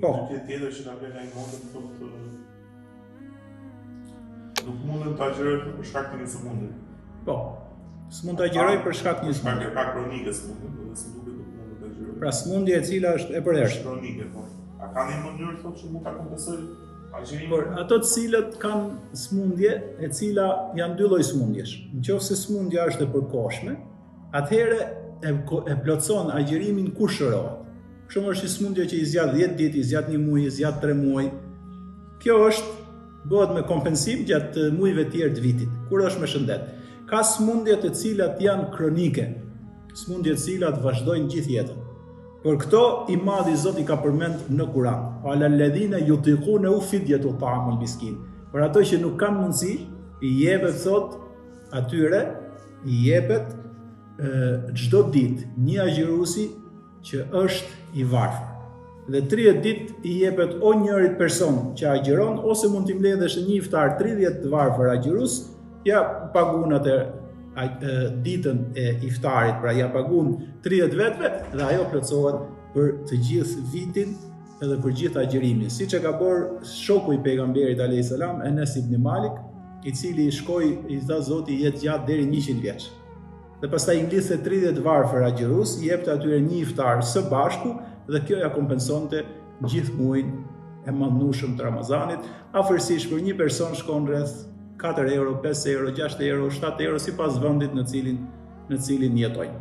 Po. Një tjetër që na vjen ai mundën thotë nuk mundën ta agjeroj për shkak të një sëmundje. Po. S'mund ta agjeroj për shkak të një sëmundje. sëmundje. Ka kronike sëmundje, do të duket nuk mund ta agjeroj. Pra sëmundje e cila është e përhershme. Kronike, po. A ka një mënyrë thotë që mund ta kompensoj agjerimin? Por ato të cilët kanë sëmundje, e cila janë dy lloj sëmundjesh. Nëse sëmundja është e përkohshme, atëherë e plotson agjerimin kur shërohet. Për shembull, është një sëmundje që i zgjat 10 ditë, i zgjat 1 muaj, i zgjat 3 muaj. Kjo bëhet me kompensim gjatë muajve të tjerë të vitit, kur është me shëndet. Ka sëmundje të cilat janë kronike, sëmundje të cilat vazhdojnë gjithë jetën. Por këto i madhi Zoti ka përmend në Kur'an. Ala alladhina yutiquna fidyatu ta'amul miskin. Por ato që nuk kanë mundësi, i jepet thot atyre, i jepet çdo ditë një agjëruesi që është i varfër. Dhe 30 ditë i jepet o njërit person që agjeron, ose mund t'i mbledhësh një iftar 30 të varfër agjërues, ja pagun atë ditën e iftarit, pra ja pagun 30 vetëve dhe ajo plotësohet për të gjithë vitin edhe për gjithë agjerimin. Siç e ka bërë shoku i pejgamberit alayhis salam, Enes ibn Malik, i cili shkoi i tha Zoti jetë gjatë deri 100 vjeç. Dhe pastaj i ngliste 30 varfër agjërues, i jepte atyre një iftar së bashku dhe kjo ja kompensonte gjithë muajin e madhnueshëm të Ramazanit. Afërsisht për një person shkon rreth 4 euro, 5 euro, 6 euro, 7 euro sipas vendit në cilin jetojnë.